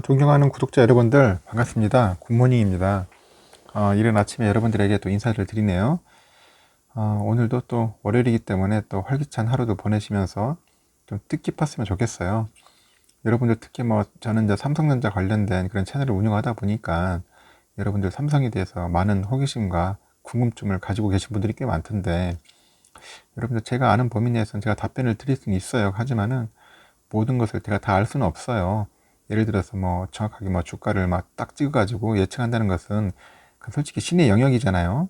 존경하는 구독자 여러분들 반갑습니다. 굿모닝입니다. 이른 아침에 여러분들에게 또 인사를 드리네요. 오늘도 또 월요일이기 때문에 또 활기찬 하루도 보내시면서 좀 뜻깊었으면 좋겠어요. 여러분들 특히 뭐 저는 이제 삼성전자 관련된 그런 채널을 운영하다 보니까 여러분들 삼성에 대해서 많은 호기심과 궁금증을 가지고 계신 분들이 꽤 많던데, 여러분들 제가 아는 범위 내에서는 제가 답변을 드릴 수는 있어요. 하지만은 모든 것을 제가 다 알 수는 없어요. 예를 들어서 뭐 정확하게 뭐 주가를 막 딱 찍어가지고 예측한다는 것은 그 솔직히 신의 영역이잖아요.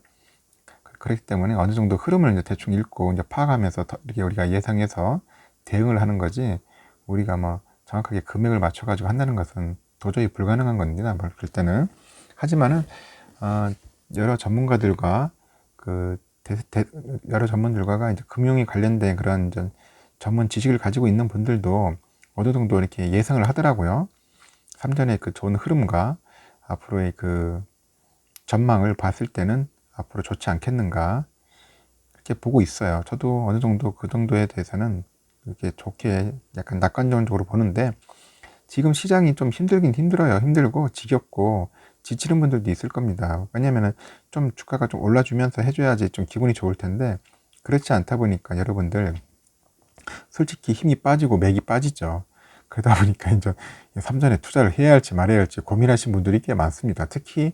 그렇기 때문에 어느 정도 흐름을 이제 대충 읽고 이제 파악하면서 이렇게 우리가 예상해서 대응을 하는 거지, 우리가 뭐 정확하게 금액을 맞춰가지고 한다는 것은 도저히 불가능한 겁니다. 뭐 그럴 때는. 하지만은 여러 전문가들과 그 여러 전문들과가 이제 금융에 관련된 그런 전문 지식을 가지고 있는 분들도 어느 정도 이렇게 예상을 하더라고요. 3전의 그 좋은 흐름과 앞으로의 그 전망을 봤을 때는 앞으로 좋지 않겠는가, 이렇게 보고 있어요. 저도 어느 정도 그 정도에 대해서는 이렇게 좋게 약간 낙관적으로 보는데, 지금 시장이 좀 힘들긴 힘들어요. 힘들고 지겹고 지치는 분들도 있을 겁니다. 왜냐면은 좀 주가가 좀 올라주면서 해줘야지 좀 기분이 좋을 텐데, 그렇지 않다 보니까 여러분들 솔직히 힘이 빠지고 맥이 빠지죠. 그러다 보니까 이제 3전에 투자를 해야 할지 말아야 할지 고민하시는 분들이 꽤 많습니다. 특히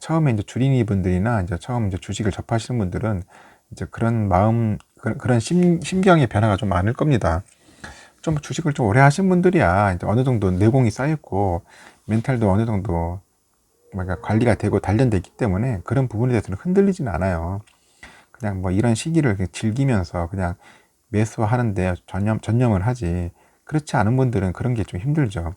처음에 이제 주린이 분들이나 이제 처음 이제 주식을 접하시는 분들은 이제 그런 마음, 그런 심경의 변화가 좀 많을 겁니다. 좀 주식을 좀 오래 하신 분들이야 이제 어느 정도 내공이 쌓였고 멘탈도 어느 정도 뭔가 관리가 되고 단련되어 있기 때문에 그런 부분에 대해서는 흔들리지는 않아요. 그냥 뭐 이런 시기를 즐기면서 그냥 매수하는데 전념을 하지, 그렇지 않은 분들은 그런 게 좀 힘들죠.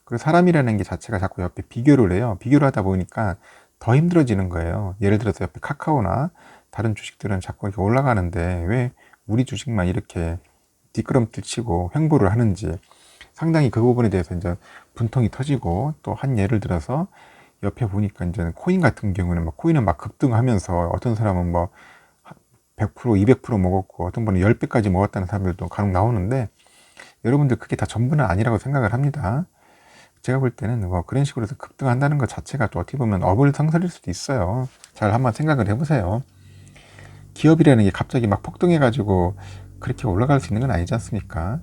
그리고 사람이라는 게 자체가 자꾸 옆에 비교를 해요. 비교를 하다 보니까 더 힘들어지는 거예요. 예를 들어서 옆에 카카오나 다른 주식들은 자꾸 이렇게 올라가는데 왜 우리 주식만 이렇게 뒷걸음질 치고 횡보를 하는지, 상당히 그 부분에 대해서 이제 분통이 터지고, 또 한 예를 들어서 옆에 보니까 이제 코인 같은 경우는 막 코인은 막 급등하면서 어떤 사람은 뭐 100%, 200% 먹었고 어떤 분은 10배까지 먹었다는 사람들도 간혹 나오는데, 여러분들 그게 다 전부는 아니라고 생각을 합니다. 제가 볼 때는 뭐 그런 식으로 해서 급등한다는 것 자체가 또 어떻게 보면 어불성설일 수도 있어요. 잘 한번 생각을 해보세요. 기업이라는 게 갑자기 막 폭등해가지고 그렇게 올라갈 수 있는 건 아니지 않습니까?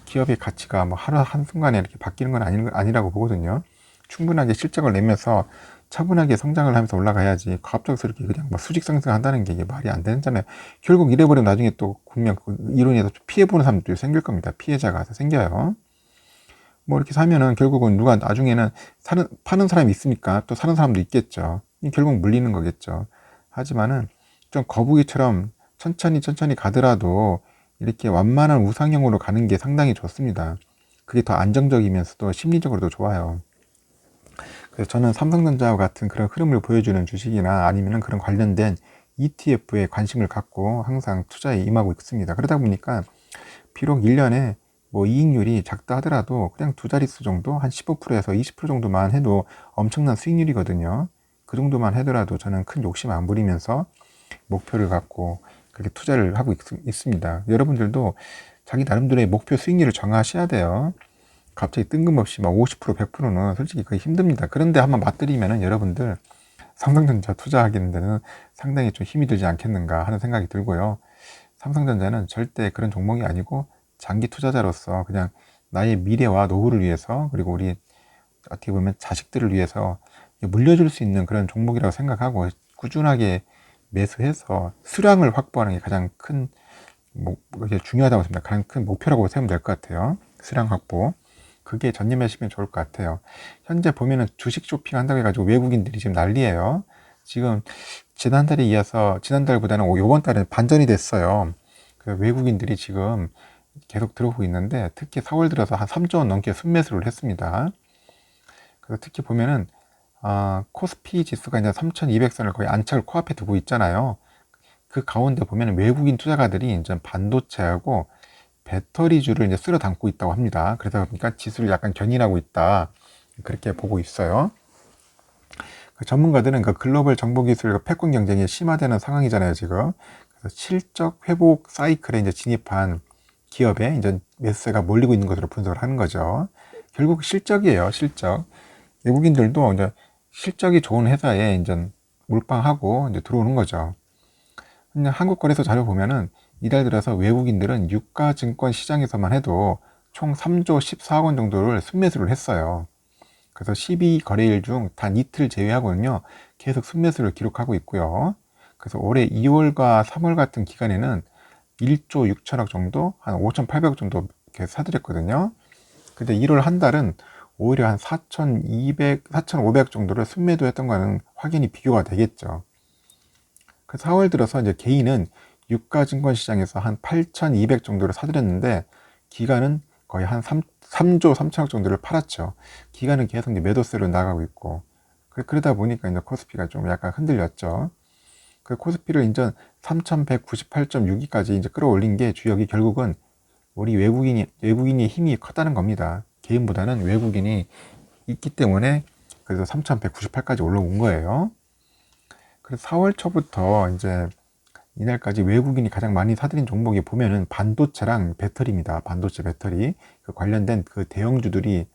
기업의 가치가 뭐 하루 한순간에 이렇게 바뀌는 건 아니라고 보거든요. 충분하게 실적을 내면서 차분하게 성장을 하면서 올라가야지 갑작스럽게 그냥 뭐 수직 상승한다는 게 이게 말이 안 되잖아요. 결국 이래버리면 나중에 또 분명 그 이론에서 피해보는 사람들이 생길 겁니다. 피해자가 생겨요. 뭐 이렇게 사면은 결국은 누가 나중에는 파는 사람이 있으니까 또 사는 사람도 있겠죠. 결국 물리는 거겠죠. 하지만은 좀 거북이처럼 천천히 가더라도 이렇게 완만한 우상향으로 가는 게 상당히 좋습니다. 그게 더 안정적이면서도 심리적으로도 좋아요. 그래서 저는 삼성전자와 같은 그런 흐름을 보여주는 주식이나 아니면 그런 관련된 ETF에 관심을 갖고 항상 투자에 임하고 있습니다. 그러다 보니까 비록 1년에 뭐 이익률이 작다 하더라도 그냥 두 자릿수 정도, 한 15%에서 20% 정도만 해도 엄청난 수익률이거든요. 그 정도만 하더라도 저는 큰 욕심 안 부리면서 목표를 갖고 그렇게 투자를 하고 있습니다. 여러분들도 자기 나름대로의 목표 수익률을 정하셔야 돼요. 갑자기 뜬금없이 막 50%, 100%는 솔직히 그게 힘듭니다. 그런데 한번 맞들이면은 여러분들 삼성전자 투자하기는 데는 상당히 좀 힘이 들지 않겠는가 하는 생각이 들고요. 삼성전자는 절대 그런 종목이 아니고 장기 투자자로서 그냥 나의 미래와 노후를 위해서, 그리고 우리 어떻게 보면 자식들을 위해서 물려줄 수 있는 그런 종목이라고 생각하고 꾸준하게 매수해서 수량을 확보하는 게 가장 큰 중요하다고 생각합니다. 가장 큰 목표라고 세우면 될 것 같아요. 수량 확보. 그게 전념하시면 좋을 것 같아요. 현재 보면은 주식 쇼핑 한다고 해가지고 외국인들이 지금 난리예요. 지금 지난달에 이어서 지난달보다는 이번 달에 반전이 됐어요. 그 외국인들이 지금 계속 들어오고 있는데, 특히 4월 들어서 한 3조 원 넘게 순매수를 했습니다. 그래서 특히 보면은 코스피 지수가 이제 3,200선을 거의 안착을 코앞에 두고 있잖아요. 그 가운데 보면 외국인 투자가들이 이제 반도체하고 배터리주를 이제 쓸어 담고 있다고 합니다. 그러다 보니까 지수를 약간 견인하고 있다, 그렇게 보고 있어요. 그 전문가들은 그 글로벌 정보기술 패권 경쟁이 심화되는 상황이잖아요, 지금. 그래서 실적 회복 사이클에 이제 진입한 기업에 이제 매수세가 몰리고 있는 것으로 분석을 하는 거죠. 결국 실적이에요, 실적. 외국인들도 이제 실적이 좋은 회사에 이제 몰빵하고 이제 들어오는 거죠. 근데 한국거래소 자료 보면은 이달 들어서 외국인들은 유가증권 시장에서만 해도 총 3조 14억 원 정도를 순매수를 했어요. 그래서 12거래일 중 단 이틀 제외하고는요, 계속 순매수를 기록하고 있고요. 그래서 올해 2월과 3월 같은 기간에는 1조 6천억 정도, 한 5,800억 정도 이렇게 사들였거든요. 근데 1월 한 달은 오히려 한 4,200, 4,500억 정도를 순매도했던 거는 확연히 비교가 되겠죠. 그 4월 들어서 이제 개인은 유가증권 시장에서 한 8,200 정도를 사들였는데 기간은 거의 한 3조 3천억 정도를 팔았죠. 기간은 계속 이제 매도세로 나가고 있고 그러다 보니까 이제 코스피가 좀 약간 흔들렸죠. 그 코스피를 이제 3,198.62까지 이제 끌어올린 게 주역이 결국은 우리 외국인이 힘이 컸다는 겁니다. 개인보다는 외국인이 있기 때문에 그래서 3,198까지 올라온 거예요. 그래서 4월 초부터 이제 이날까지 외국인이 가장 많이 사들인 종목이 보면은 반도체랑 배터리입니다. 반도체 배터리 그 관련된 그 대형주들이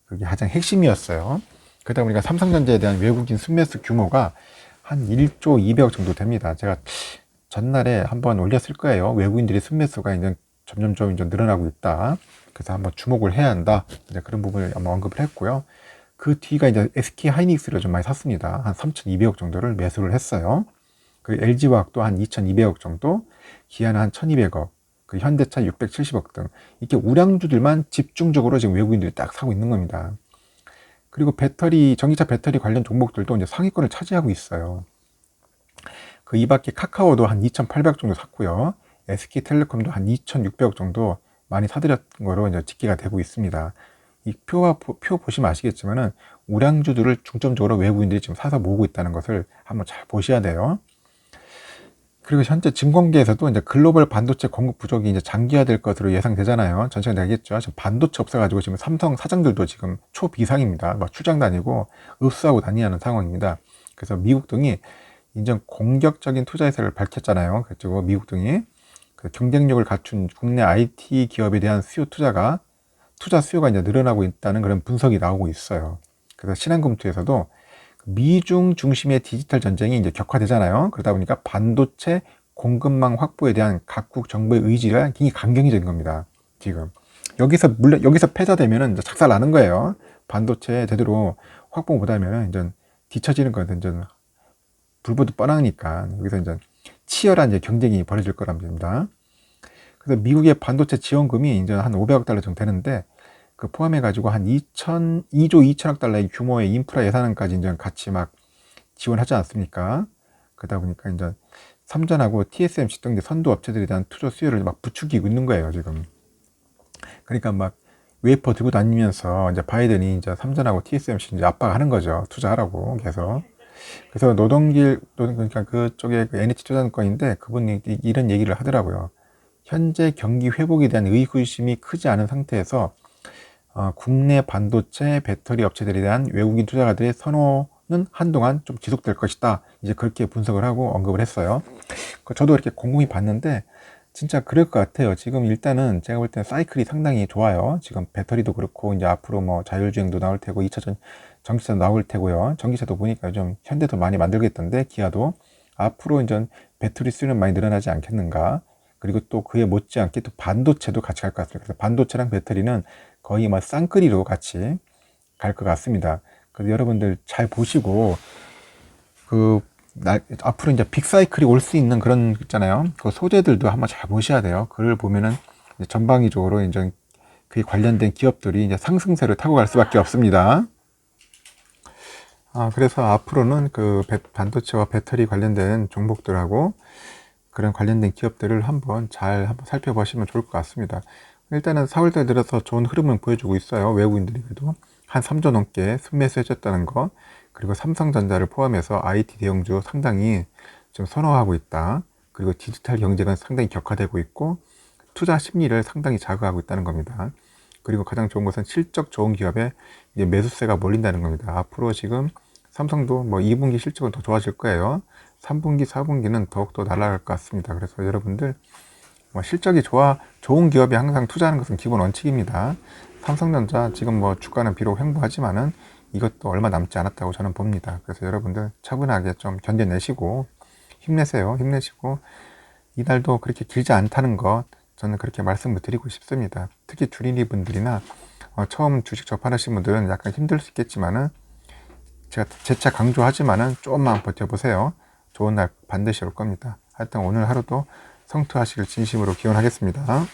그게 가장 핵심이었어요. 그러다 보니까 삼성전자에 대한 외국인 순매수 규모가 한 1조 200억 정도 됩니다. 제가 전날에 한번 올렸을 거예요. 외국인들의 순매수가 이제 점점 이제 늘어나고 있다. 그래서 한번 주목을 해야 한다. 이제 그런 부분을 한번 언급을 했고요. 그 뒤가 이제 SK 하이닉스를 좀 많이 샀습니다. 한 3,200억 정도를 매수를 했어요. 그 LG화학도 한 2,200억 정도, 기아는 한 1,200억, 그 현대차 670억 등 이렇게 우량주들만 집중적으로 지금 외국인들이 딱 사고 있는 겁니다. 그리고 전기차 배터리 관련 종목들도 이제 상위권을 차지하고 있어요. 그 이 밖에 카카오도 한 2,800억 정도 샀고요. SK텔레콤도 한 2,600억 정도 많이 사들였던 거로 이제 집계가 되고 있습니다. 이 표 보시면 아시겠지만은 우량주들을 중점적으로 외국인들이 지금 사서 모으고 있다는 것을 한번 잘 보셔야 돼요. 그리고 현재 증권계에서도 이제 글로벌 반도체 공급 부족이 이제 장기화될 것으로 예상되잖아요. 전체가 되겠죠. 지금 반도체 없어가지고 지금 삼성 사장들도 지금 초비상입니다. 막 출장 다니고 읍수하고 다니는 상황입니다. 그래서 미국 등이 인정 공격적인 투자 의사를 밝혔잖아요. 그리고 미국 등이 그 경쟁력을 갖춘 국내 IT 기업에 대한 투자 수요가 이제 늘어나고 있다는 그런 분석이 나오고 있어요. 그래서 신한금투에서도 미중 중심의 디지털 전쟁이 이제 격화되잖아요. 그러다 보니까 반도체 공급망 확보에 대한 각국 정부의 의지가 굉장히 강경해진 겁니다. 지금 여기서 패자되면은 이제 작살 나는 거예요. 반도체 제대로 확보 못하면은 이제 뒤처지는 거는 이제 불보듯 뻔하니까 여기서 이제 치열한 이제 경쟁이 벌어질 거랍니다. 그래서 미국의 반도체 지원금이 이제 한 500억 달러 정도 되는데 그 포함해가지고 한 2조 2천억 달러의 규모의 인프라 예산안까지 이제 같이 막 지원하지 않습니까? 그러다 보니까 이제 삼전하고 TSMC 등 선도 업체들에 대한 투자 수요를 막 부추기고 있는 거예요, 지금. 그러니까 막 웨이퍼 들고 다니면서 이제 바이든이 이제 삼전하고 TSMC 이제 압박하는 거죠. 투자하라고 계속. 그래서 그러니까 그쪽에 그 NH투자증권인데 그분이 이런 얘기를 하더라고요. 현재 경기 회복에 대한 의구심이 크지 않은 상태에서 국내 반도체 배터리 업체들에 대한 외국인 투자가들의 선호는 한동안 좀 지속될 것이다. 이제 그렇게 분석을 하고 언급을 했어요. 저도 이렇게 곰곰이 봤는데 진짜 그럴 것 같아요. 지금 일단은 제가 볼 때는 사이클이 상당히 좋아요. 지금 배터리도 그렇고 이제 앞으로 뭐 자율주행도 나올 테고 2차 전기차도 나올 테고요. 전기차도 보니까 좀 현대도 많이 만들겠던데 기아도 앞으로 이제 배터리 수요는 많이 늘어나지 않겠는가. 그리고 또 그에 못지않게 또 반도체도 같이 갈 것 같습니다. 그래서 반도체랑 배터리는 거의 뭐 쌍끌이로 같이 갈 것 같습니다. 그래서 여러분들 잘 보시고 앞으로 이제 빅사이클이 올 수 있는 그런 있잖아요. 그 소재들도 한번 잘 보셔야 돼요. 그걸 보면은 전방위적으로 이제 그에 관련된 기업들이 이제 상승세를 타고 갈 수밖에 없습니다. 그래서 앞으로는 그 반도체와 배터리 관련된 종목들하고 그런 관련된 기업들을 한번 살펴보시면 좋을 것 같습니다. 일단은 4월달 들어서 좋은 흐름을 보여주고 있어요. 외국인들이 그래도 한 3조 넘게 순매수 해줬다는 거, 그리고 삼성전자를 포함해서 IT 대형주 상당히 좀 선호하고 있다. 그리고 디지털 경제가 상당히 격화되고 있고 투자 심리를 상당히 자극하고 있다는 겁니다. 그리고 가장 좋은 것은 실적 좋은 기업에 이제 매수세가 몰린다는 겁니다. 앞으로 지금 삼성도 뭐 2분기 실적은 더 좋아질 거예요. 3분기, 4분기는 더욱더 날아갈 것 같습니다. 그래서 여러분들 실적이 좋은 기업에 항상 투자하는 것은 기본 원칙입니다. 삼성전자 지금 뭐 주가는 비록 횡보하지만은 이것도 얼마 남지 않았다고 저는 봅니다. 그래서 여러분들 차분하게 좀 견뎌내시고 힘내세요. 힘내시고 이달도 그렇게 길지 않다는 것 저는 그렇게 말씀을 드리고 싶습니다. 특히 주린이 분들이나 처음 주식 접하시는 분들은 약간 힘들 수 있겠지만은 제가 재차 강조하지만은 조금만 버텨보세요. 좋은 날 반드시 올 겁니다. 하여튼 오늘 하루도 성투하시길 진심으로 기원하겠습니다.